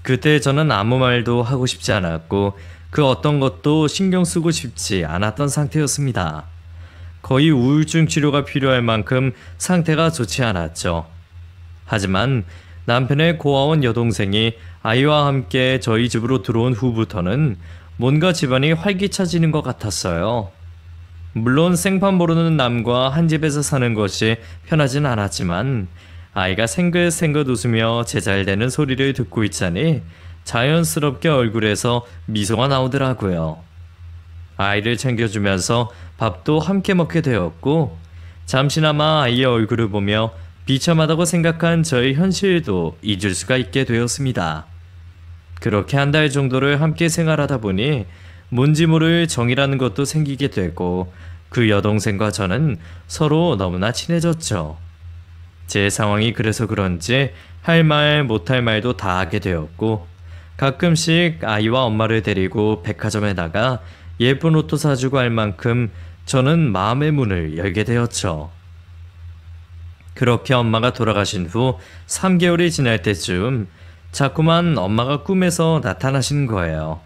A: 그때 저는 아무 말도 하고 싶지 않았고 그 어떤 것도 신경 쓰고 싶지 않았던 상태였습니다. 거의 우울증 치료가 필요할 만큼 상태가 좋지 않았죠. 하지만 남편의 고아원 여동생이 아이와 함께 저희 집으로 들어온 후부터는 뭔가 집안이 활기차지는 것 같았어요. 물론 생판 모르는 남과 한 집에서 사는 것이 편하진 않았지만 아이가 생긋생긋 웃으며 제잘되는 소리를 듣고 있자니 자연스럽게 얼굴에서 미소가 나오더라고요. 아이를 챙겨주면서 밥도 함께 먹게 되었고 잠시나마 아이의 얼굴을 보며 비참하다고 생각한 저의 현실도 잊을 수가 있게 되었습니다. 그렇게 한 달 정도를 함께 생활하다 보니 뭔지 모를 정이라는 것도 생기게 되고 그 여동생과 저는 서로 너무나 친해졌죠. 제 상황이 그래서 그런지 할 말 못할 말도 다 하게 되었고 가끔씩 아이와 엄마를 데리고 백화점에 나가 예쁜 옷도 사주고 할 만큼 저는 마음의 문을 열게 되었죠. 그렇게 엄마가 돌아가신 후 3개월이 지날 때쯤 자꾸만 엄마가 꿈에서 나타나시는 거예요.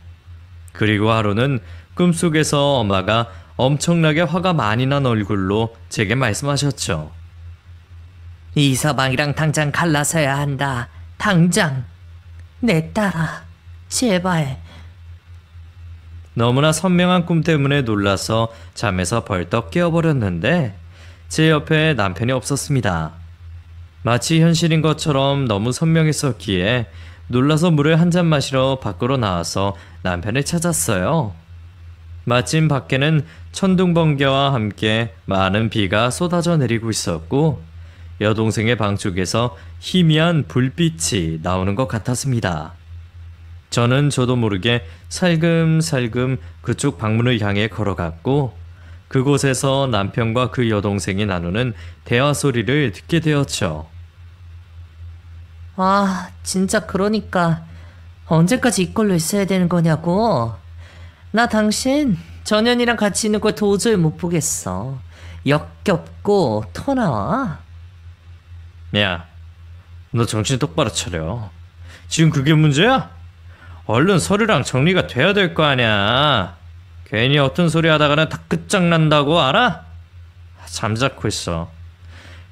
A: 그리고 하루는 꿈속에서 엄마가 엄청나게 화가 많이 난 얼굴로 제게 말씀하셨죠.
B: 이서방이랑 당장 갈라서야 한다. 당장. 내 딸아, 제발.
A: 너무나 선명한 꿈 때문에 놀라서 잠에서 벌떡 깨어버렸는데 제 옆에 남편이 없었습니다. 마치 현실인 것처럼 너무 선명했었기에 놀라서 물을 한 잔 마시러 밖으로 나와서 남편을 찾았어요. 마침 밖에는 천둥번개와 함께 많은 비가 쏟아져 내리고 있었고 여동생의 방 쪽에서 희미한 불빛이 나오는 것 같았습니다. 저는 저도 모르게 살금살금 그쪽 방문을 향해 걸어갔고 그곳에서 남편과 그 여동생이 나누는 대화 소리를 듣게 되었죠.
B: 아, 진짜 그러니까 언제까지 이꼴로 있어야 되는 거냐고. 나 당신 전현이랑 같이 있는 걸 도저히 못 보겠어. 역겹고 토 나와.
A: 야, 너 정신 똑바로 차려. 지금 그게 문제야? 얼른 서류랑 정리가 돼야 될 거 아니야. 괜히 어떤 소리 하다가는 다 끝장난다고 알아? 잠자코 있어.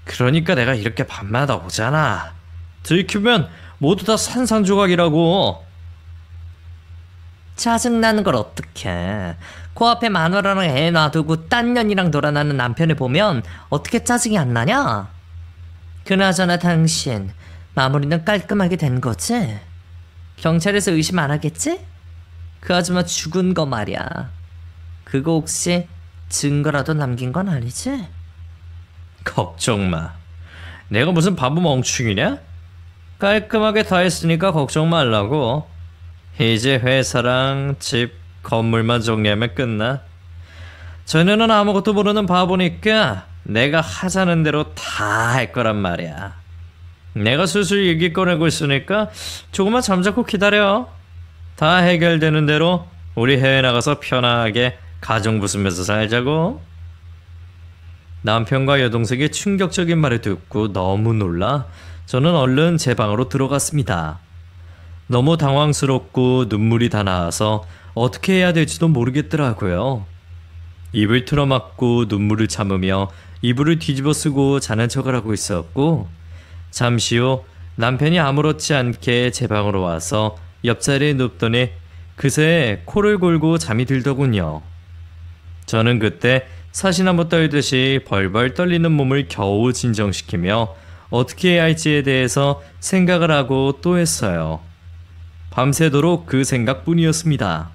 A: 그러니까 내가 이렇게 밤마다 오잖아. 들키면 모두 다 산산조각이라고.
B: 짜증나는 걸 어떡해. 코앞에 마누라랑 애 놔두고 딴 년이랑 놀아나는 남편을 보면 어떻게 짜증이 안 나냐? 그나저나 당신 마무리는 깔끔하게 된 거지? 경찰에서 의심 안 하겠지? 그 아줌마 죽은 거 말이야. 그거 혹시 증거라도 남긴 건 아니지?
A: 걱정 마. 내가 무슨 바보 멍충이냐? 깔끔하게 다 했으니까 걱정 말라고. 이제 회사랑 집, 건물만 정리하면 끝나. 전에는 아무것도 모르는 바보니까 내가 하자는 대로 다 할 거란 말이야. 내가 슬슬 얘기 꺼내고 있으니까 조금만 잠자코 기다려. 다 해결되는 대로 우리 해외 나가서 편하게 가정 부수면서 살자고. 남편과 여동생의 충격적인 말을 듣고 너무 놀라 저는 얼른 제 방으로 들어갔습니다. 너무 당황스럽고 눈물이 다 나와서 어떻게 해야 될지도 모르겠더라고요. 입을 틀어막고 눈물을 참으며 이불을 뒤집어 쓰고 자는 척을 하고 있었고, 잠시 후 남편이 아무렇지 않게 제 방으로 와서 옆자리에 눕더니 그새 코를 골고 잠이 들더군요. 저는 그때 사시나무 떨듯이 벌벌 떨리는 몸을 겨우 진정시키며 어떻게 해야 할지에 대해서 생각을 하고 또 했어요. 밤새도록 그 생각뿐이었습니다.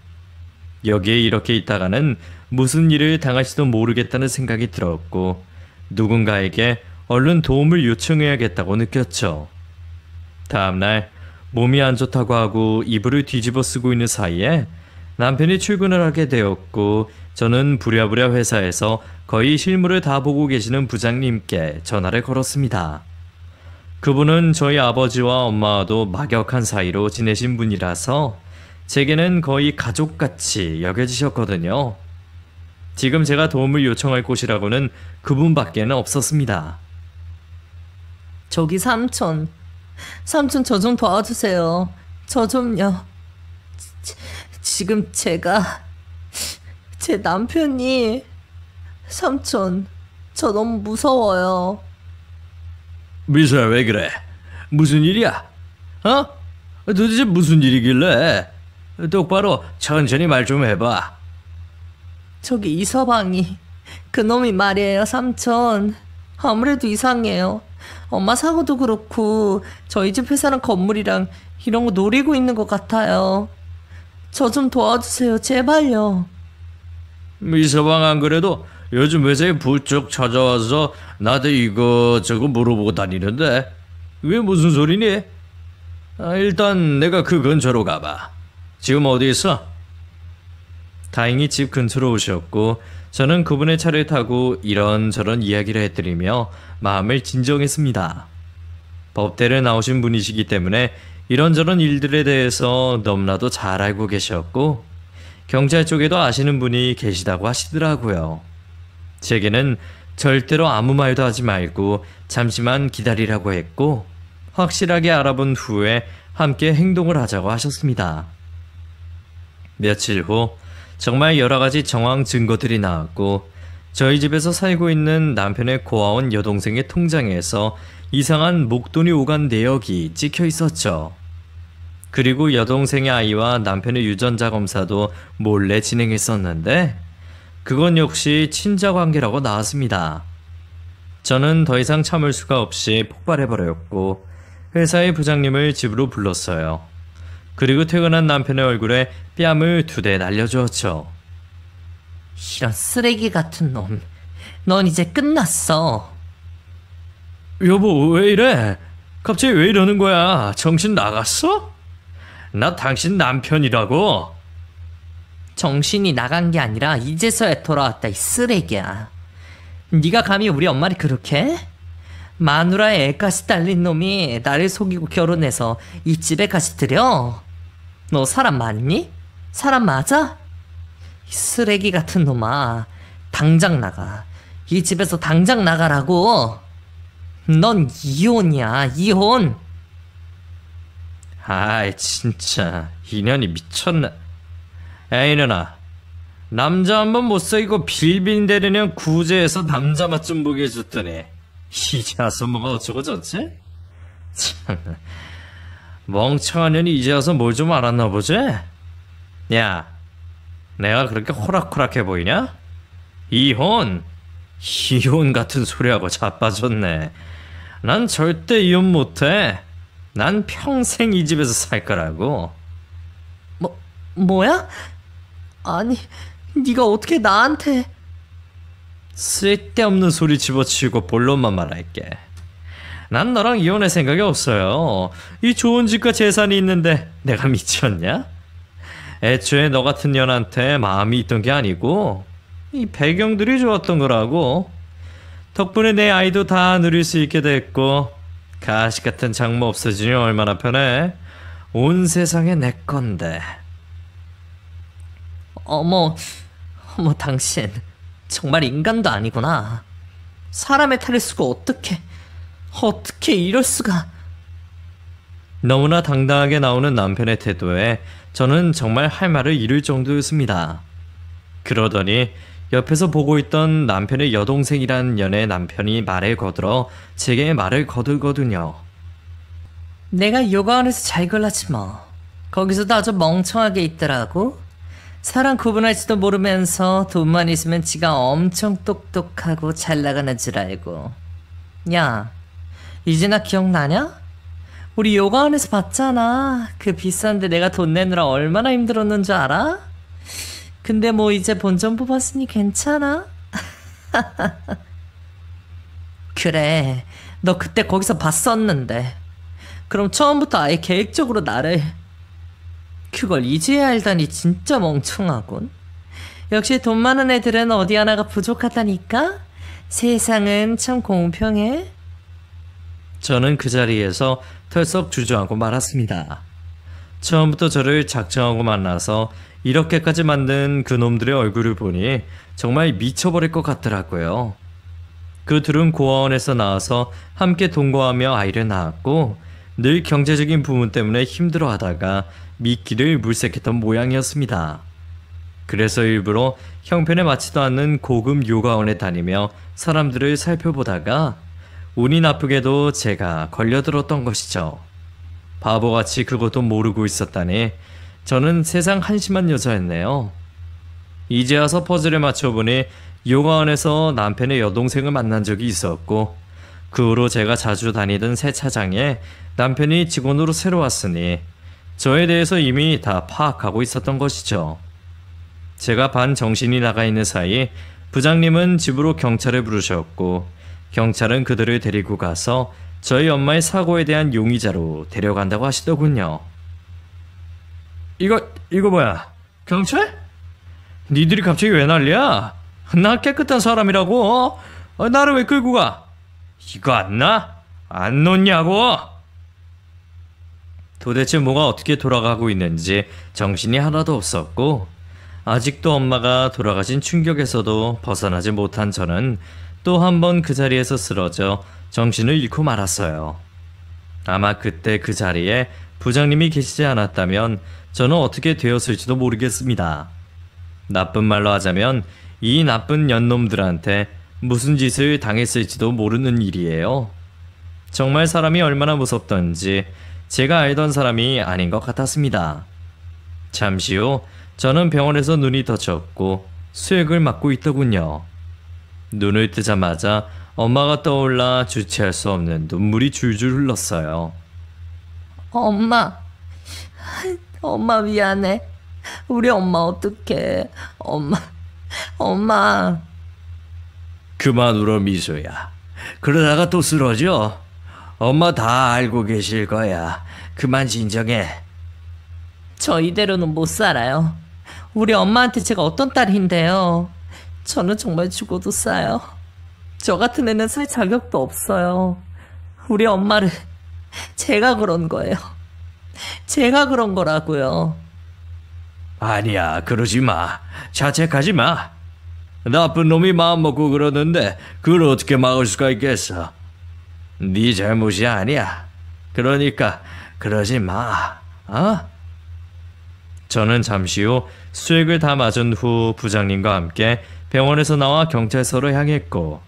A: 여기에 이렇게 있다가는 무슨 일을 당할지도 모르겠다는 생각이 들었고, 누군가에게 얼른 도움을 요청해야겠다고 느꼈죠. 다음날 몸이 안 좋다고 하고 이불을 뒤집어 쓰고 있는 사이에 남편이 출근을 하게 되었고, 저는 부랴부랴 회사에서 거의 실무를 다 보고 계시는 부장님께 전화를 걸었습니다. 그분은 저희 아버지와 엄마와도 막역한 사이로 지내신 분이라서 제게는 거의 가족같이 여겨지셨거든요. 지금 제가 도움을 요청할 곳이라고는 그분밖에는 없었습니다.
B: 저기 삼촌 저 좀 도와주세요. 저 좀요. 지금 제가 제 남편이 삼촌 저 너무 무서워요.
A: 미소야, 왜 그래? 무슨 일이야? 어? 도대체 무슨 일이길래? 똑바로 천천히 말 좀 해봐.
B: 저기 이서방이 그놈이 말이에요 삼촌. 아무래도 이상해요. 엄마 사고도 그렇고 저희 집 회사랑 건물이랑 이런 거 노리고 있는 것 같아요. 저 좀 도와주세요 제발요.
A: 미서방 안 그래도 요즘 회사에 부쩍 찾아와서 나한테 이거저거 물어보고 다니는데 왜 무슨 소리니? 일단 내가 그 근처로 가봐. 지금 어디 있어? 다행히 집 근처로 오셨고 저는 그분의 차를 타고 이런저런 이야기를 해드리며 마음을 진정했습니다. 법대를 나오신 분이시기 때문에 이런저런 일들에 대해서 너무나도 잘 알고 계셨고 경찰 쪽에도 아시는 분이 계시다고 하시더라고요. 제게는 절대로 아무 말도 하지 말고 잠시만 기다리라고 했고 확실하게 알아본 후에 함께 행동을 하자고 하셨습니다. 며칠 후 정말 여러가지 정황 증거들이 나왔고 저희 집에서 살고 있는 남편의 고아원 여동생의 통장에서 이상한 목돈이 오간 내역이 찍혀 있었죠. 그리고 여동생의 아이와 남편의 유전자 검사도 몰래 진행했었는데 그건 역시 친자 관계라고 나왔습니다. 저는 더 이상 참을 수가 없이 폭발해버렸고 회사의 부장님을 집으로 불렀어요. 그리고 퇴근한 남편의 얼굴에 뺨을 2대 날려주었죠.
B: 이런 쓰레기 같은 놈. 넌 이제 끝났어.
A: 여보, 왜 이래? 갑자기 왜 이러는 거야? 정신 나갔어? 나 당신 남편이라고.
B: 정신이 나간 게 아니라 이제서야 돌아왔다 이 쓰레기야. 네가 감히 우리 엄마를 그렇게 해? 마누라의 애까지 딸린 놈이 나를 속이고 결혼해서 이 집에까지 들여? 너 사람 맞니? 사람 맞아? 이 쓰레기 같은 놈아, 당장 나가. 이 집에서 당장 나가라고. 넌 이혼이야, 이혼.
A: 아이 진짜 인연이 미쳤나. 에이 누나, 남자 한 번 못 사귀고 빌빌대려면 구제해서 남자 맛 좀 보게 해줬더니 이제 와서 뭐가 어쩌고 저쩌지? 참, 멍청한 년이 이제 와서 뭘 좀 알았나 보지? 야, 내가 그렇게 호락호락해 보이냐? 이혼 같은 소리하고 자빠졌네. 난 절대 이혼 못해. 난 평생 이 집에서 살 거라고.
B: 뭐야? 아니, 네가 어떻게 나한테...
A: 쓸데없는 소리 집어치우고 본론만 말할게. 난 너랑 이혼할 생각이 없어요. 이 좋은 집과 재산이 있는데 내가 미쳤냐? 애초에 너 같은 년한테 마음이 있던 게 아니고 이 배경들이 좋았던 거라고. 덕분에 내 아이도 다 누릴 수 있게 됐고 가식 같은 장모 없어지니 얼마나 편해. 온 세상에 내 건데.
B: 어머, 당신 정말 인간도 아니구나. 사람의 탈을 쓰고 어떻게 이럴 수가...
A: 너무나 당당하게 나오는 남편의 태도에 저는 정말 할 말을 잃을 정도였습니다. 그러더니 옆에서 보고 있던 남편의 여동생이란 년의 남편이 말을 거들어 제게 말을 거들거든요.
B: 내가 요가원에서 잘 골랐지 뭐. 거기서도 아주 멍청하게 있더라고. 사람 구분할지도 모르면서 돈만 있으면 지가 엄청 똑똑하고 잘 나가는 줄 알고. 야, 이제 나 기억나냐? 우리 요가원에서 봤잖아. 그 비싼데 내가 돈 내느라 얼마나 힘들었는 줄 알아? 근데 뭐 이제 본전 뽑았으니 괜찮아? 그래, 너 그때 거기서 봤었는데. 그럼 처음부터 아예 계획적으로 나를... 그걸 이제야 알다니 진짜 멍청하군. 역시 돈 많은 애들은 어디 하나가 부족하다니까? 세상은 참 공평해.
A: 저는 그 자리에서 털썩 주저하고 말았습니다. 처음부터 저를 작정하고 만나서 이렇게까지 만든 그놈들의 얼굴을 보니 정말 미쳐버릴 것 같더라고요. 그 둘은 고아원에서 나와서 함께 동거하며 아이를 낳았고 늘 경제적인 부분 때문에 힘들어하다가 미끼를 물색했던 모양이었습니다. 그래서 일부러 형편에 맞지도 않는 고급 요가원에 다니며 사람들을 살펴보다가 운이 나쁘게도 제가 걸려들었던 것이죠. 바보같이 그것도 모르고 있었다니 저는 세상 한심한 여자였네요. 이제 와서 퍼즐을 맞춰보니 요가원에서 남편의 여동생을 만난 적이 있었고 그 후로 제가 자주 다니던 세차장에 남편이 직원으로 새로 왔으니 저에 대해서 이미 다 파악하고 있었던 것이죠. 제가 반 정신이 나가 있는 사이 부장님은 집으로 경찰을 부르셨고 경찰은 그들을 데리고 가서 저희 엄마의 사고에 대한 용의자로 데려간다고 하시더군요. 이거 뭐야? 경찰? 니들이 갑자기 왜 난리야? 나 깨끗한 사람이라고. 나를 왜 끌고 가? 이거 안 나? 안 놓냐고? 도대체 뭐가 어떻게 돌아가고 있는지 정신이 하나도 없었고 아직도 엄마가 돌아가신 충격에서도 벗어나지 못한 저는 또 한 번 그 자리에서 쓰러져 정신을 잃고 말았어요. 아마 그때 그 자리에 부장님이 계시지 않았다면 저는 어떻게 되었을지도 모르겠습니다. 나쁜 말로 하자면 이 나쁜 년놈들한테 무슨 짓을 당했을지도 모르는 일이에요. 정말 사람이 얼마나 무섭던지 제가 알던 사람이 아닌 것 같았습니다. 잠시 후 저는 병원에서 눈이 터졌고 수액을 맞고 있더군요. 눈을 뜨자마자 엄마가 떠올라 주체할 수 없는 눈물이 줄줄 흘렀어요.
B: 엄마 미안해. 우리 엄마 어떡해. 엄마.
A: 그만 울어 미소야. 그러다가 또 쓰러져. 엄마 다 알고 계실 거야. 그만 진정해.
B: 저 이대로는 못 살아요. 우리 엄마한테 제가 어떤 딸인데요. 저는 정말 죽어도 싸요. 저 같은 애는 살 자격도 없어요. 우리 엄마를 제가 그런 거예요. 제가 그런 거라고요.
A: 아니야, 그러지 마. 자책하지 마. 나쁜 놈이 마음 먹고 그러는데 그걸 어떻게 막을 수가 있겠어. 네 잘못이 아니야. 그러니까 그러지 마. 어? 저는 잠시 후 수액을 다 맞은 후 부장님과 함께 병원에서 나와 경찰서로 향했고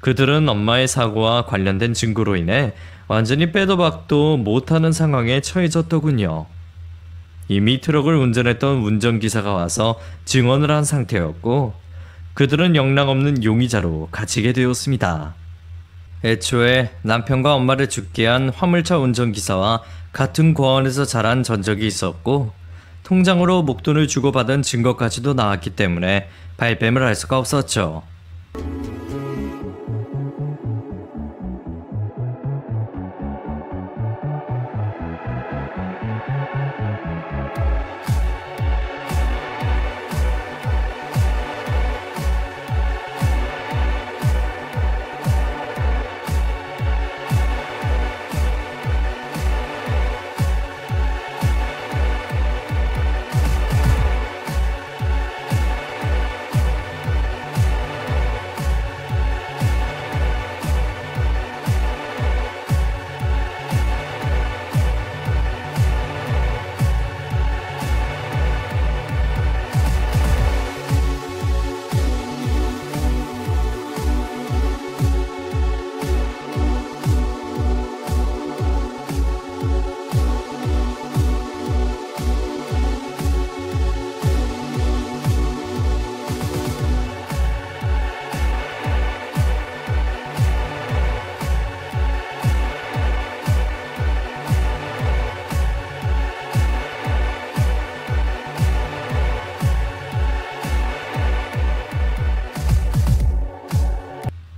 A: 그들은 엄마의 사고와 관련된 증거로 인해 완전히 빼도 박도 못하는 상황에 처해졌더군요. 이미 트럭을 운전했던 운전기사가 와서 증언을 한 상태였고 그들은 영락없는 용의자로 갇히게 되었습니다. 애초에 남편과 엄마를 죽게 한 화물차 운전기사와 같은 고아원에서 자란 전적이 있었고 통장으로 목돈을 주고받은 증거까지도 나왔기 때문에 발뺌을 할 수가 없었죠.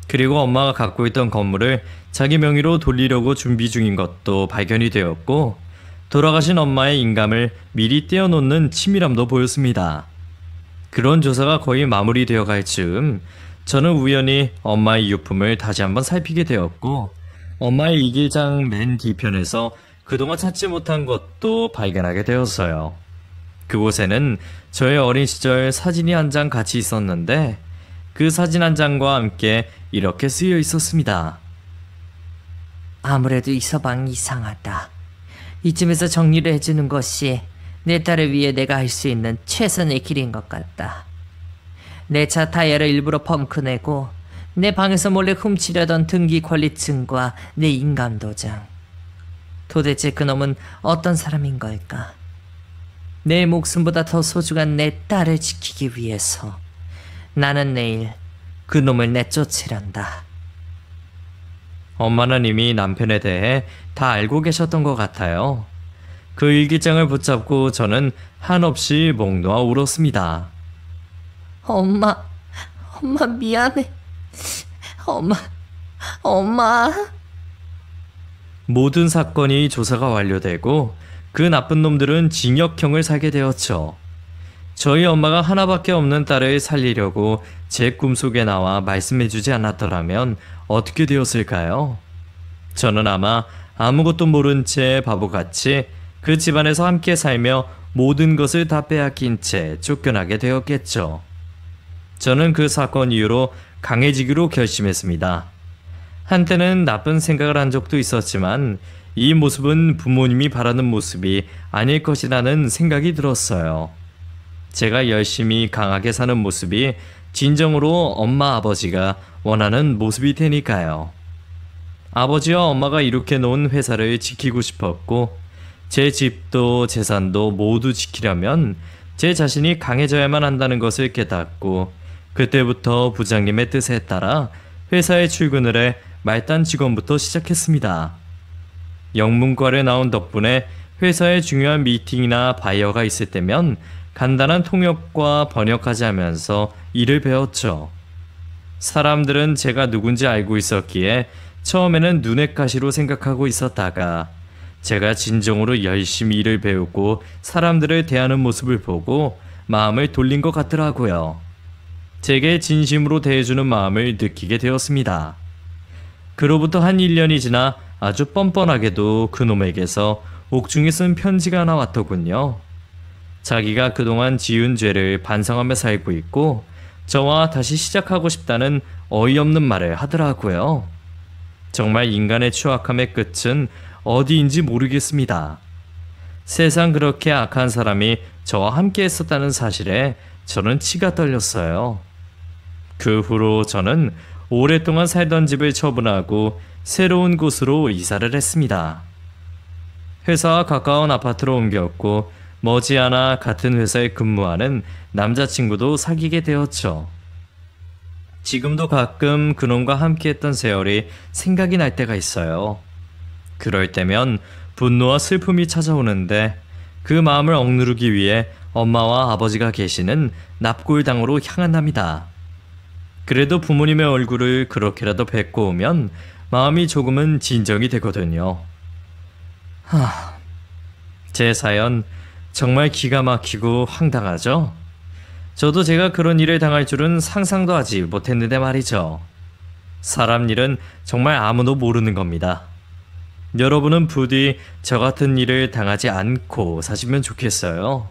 A: 그리고 엄마가 갖고 있던 건물을 자기 명의로 돌리려고 준비 중인 것도 발견이 되었고, 돌아가신 엄마의 인감을 미리 떼어놓는 치밀함도 보였습니다. 그런 조사가 거의 마무리되어 갈 즈음 저는 우연히 엄마의 유품을 다시 한번 살피게 되었고, 엄마의 일기장 맨 뒤편에서 그동안 찾지 못한 것도 발견하게 되었어요. 그곳에는 저의 어린 시절 사진이 한 장 같이 있었는데, 그 사진 한 장과 함께 이렇게 쓰여 있었습니다.
B: 아무래도 이 서방이 이상하다. 이쯤에서 정리를 해주는 것이 내 딸을 위해 내가 할 수 있는 최선의 길인 것 같다. 내 차 타이어를 일부러 펑크내고 내 방에서 몰래 훔치려던 등기 권리증과 내 인감 도장. 도대체 그놈은 어떤 사람인 걸까? 내 목숨보다 더 소중한 내 딸을 지키기 위해서 나는 내일 그놈을 내쫓으란다.
A: 엄마는 이미 남편에 대해 다 알고 계셨던 것 같아요. 그 일기장을 붙잡고 저는 한없이 목 놓아 울었습니다.
B: 엄마 미안해. 엄마.
A: 모든 사건이 조사가 완료되고 그 나쁜 놈들은 징역형을 살게 되었죠. 저희 엄마가 하나밖에 없는 딸을 살리려고 제 꿈속에 나와 말씀해주지 않았더라면 어떻게 되었을까요? 저는 아마 아무것도 모른 채 바보같이 그 집안에서 함께 살며 모든 것을 다 빼앗긴 채 쫓겨나게 되었겠죠. 저는 그 사건 이후로 강해지기로 결심했습니다. 한때는 나쁜 생각을 한 적도 있었지만 이 모습은 부모님이 바라는 모습이 아닐 것이라는 생각이 들었어요. 제가 열심히 강하게 사는 모습이 진정으로 엄마 아버지가 원하는 모습이 되니까요. 아버지와 엄마가 이렇게 놓은 회사를 지키고 싶었고, 제 집도 재산도 모두 지키려면 제 자신이 강해져야만 한다는 것을 깨닫고, 그때부터 부장님의 뜻에 따라 회사에 출근을 해 말단 직원부터 시작했습니다. 영문과를 나온 덕분에 회사에 중요한 미팅이나 바이어가 있을 때면 간단한 통역과 번역까지 하면서 일을 배웠죠. 사람들은 제가 누군지 알고 있었기에 처음에는 눈엣 가시로 생각하고 있었다가 제가 진정으로 열심히 일을 배우고 사람들을 대하는 모습을 보고 마음을 돌린 것 같더라고요. 제게 진심으로 대해주는 마음을 느끼게 되었습니다. 그로부터 한 1년이 지나 아주 뻔뻔하게도 그놈에게서 옥중에 쓴 편지가 하나 왔더군요. 자기가 그동안 지은 죄를 반성하며 살고 있고 저와 다시 시작하고 싶다는 어이없는 말을 하더라고요. 정말 인간의 추악함의 끝은 어디인지 모르겠습니다. 세상 그렇게 악한 사람이 저와 함께 했었다는 사실에 저는 치가 떨렸어요. 그 후로 저는 오랫동안 살던 집을 처분하고 새로운 곳으로 이사를 했습니다. 회사와 가까운 아파트로 옮겼고 머지않아 같은 회사에 근무하는 남자친구도 사귀게 되었죠. 지금도 가끔 그놈과 함께했던 세월이 생각이 날 때가 있어요. 그럴 때면 분노와 슬픔이 찾아오는데 그 마음을 억누르기 위해 엄마와 아버지가 계시는 납골당으로 향한답니다. 그래도 부모님의 얼굴을 그렇게라도 뵙고 오면 마음이 조금은 진정이 되거든요. 제 사연 정말 기가 막히고 황당하죠? 저도 제가 그런 일을 당할 줄은 상상도 하지 못했는데 말이죠. 사람 일은 정말 아무도 모르는 겁니다. 여러분은 부디 저 같은 일을 당하지 않고 사시면 좋겠어요.